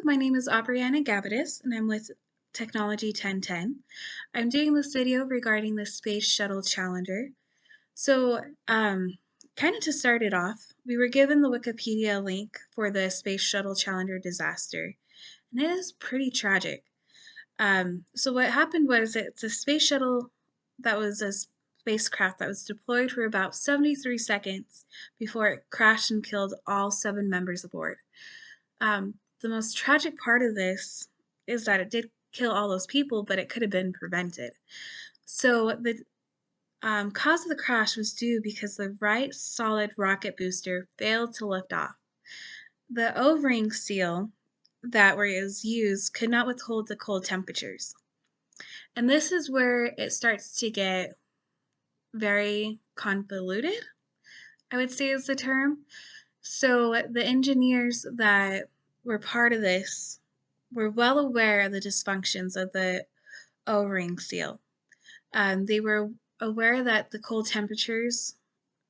My name is Aubriana Gabidis, and I'm with Technology 1010. I'm doing this video regarding the Space Shuttle Challenger. So, kind of to start it off, we were given the Wikipedia link for the Space Shuttle Challenger disaster, and it is pretty tragic. So what happened was it's a space shuttle that was a spacecraft that was deployed for about 73 seconds before it crashed and killed all 7 members aboard. The most tragic part of this is that it did kill all those people, but it could have been prevented. So the cause of the crash was due because the right solid rocket booster failed to lift off. The O-ring seal that was used could not withhold the cold temperatures. And this is where it starts to get very convoluted, I would say is the term. So the engineers that were part of this were well aware of the dysfunctions of the O-ring seal. They were aware that the cold temperatures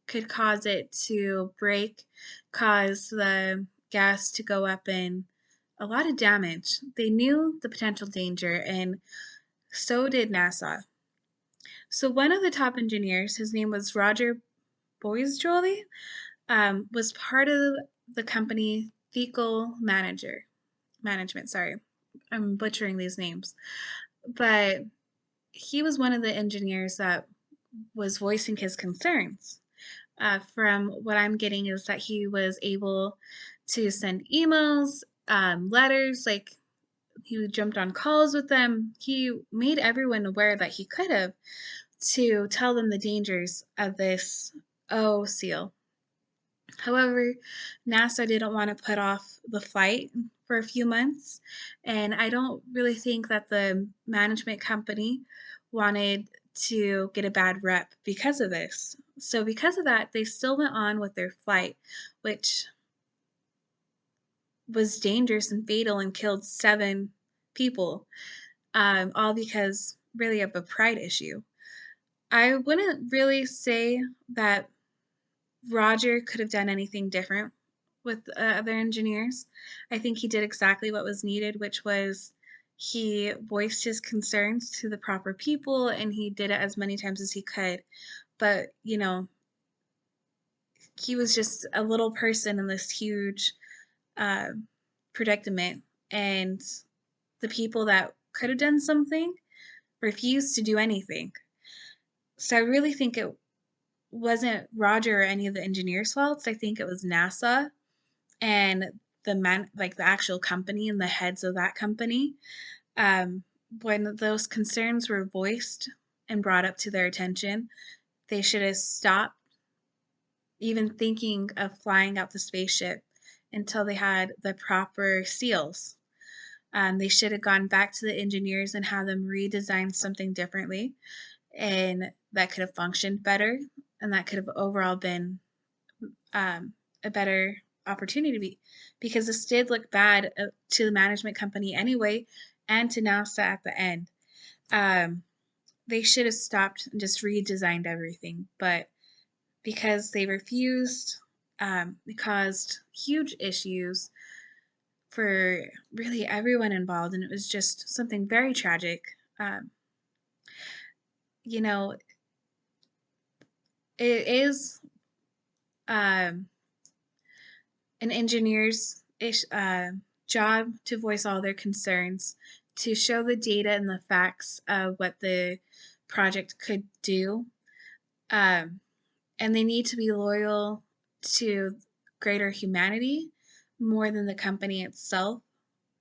could cause it to break, cause the gas to go up, and a lot of damage. They knew the potential danger, and so did NASA. So one of the top engineers, his name was Roger Boisjoli, was part of the company Fecal Management. Sorry, I'm butchering these names, but he was one of the engineers that was voicing his concerns. From what I'm getting is that he was able to send emails, letters, like he jumped on calls with them. He made everyone aware that he could have to tell them the dangers of this O seal. However, NASA didn't want to put off the flight for a few months, and I don't really think that the management company wanted to get a bad rep because of this. So because of that, they still went on with their flight, which was dangerous and fatal and killed 7 people, all because really of a pride issue. I wouldn't really say that Roger could have done anything different with other engineers. I think he did exactly what was needed, which was he voiced his concerns to the proper people and he did it as many times as he could. But, he was just a little person in this huge uh, predicament. And the people that could have done something refused to do anything. So I really think it wasn't Roger or any of the engineers' faults. I think it was NASA and the actual company and the heads of that company. Um, when those concerns were voiced and brought up to their attention, they should have stopped even thinking of flying out the spaceship until they had the proper seals. They should have gone back to the engineers and had them redesign something differently, and that could have functioned better, and that could have overall been a better opportunity because this did look bad to the management company anyway and to NASA at the end. They should have stopped and just redesigned everything, but because they refused, it caused huge issues for really everyone involved, and it was just something very tragic. Um, you know, it is um, an engineer's job to voice all their concerns, to show the data and the facts of what the project could do. Um, and they need to be loyal to greater humanity more than the company itself.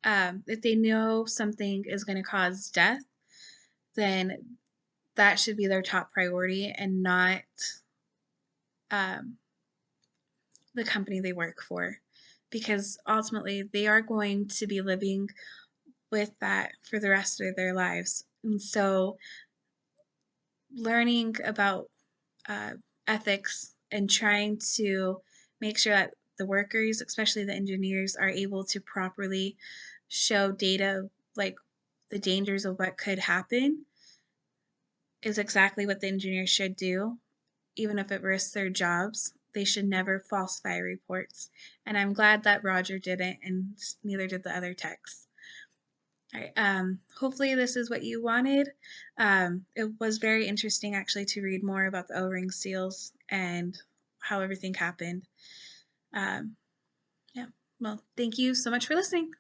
If they know something is going to cause death, then that should be their top priority and not um, the company they work for, because ultimately they are going to be living with that for the rest of their lives. And so, learning about uh, ethics and trying to make sure that the workers, especially the engineers, are able to properly show data like the dangers of what could happen is exactly what the engineers should do, even if it risks their jobs. they should never falsify reports. And I'm glad that Roger didn't, and neither did the other techs. All right, hopefully this is what you wanted. It was very interesting actually to read more about the O-ring seals and how everything happened. Um, yeah, well, thank you so much for listening.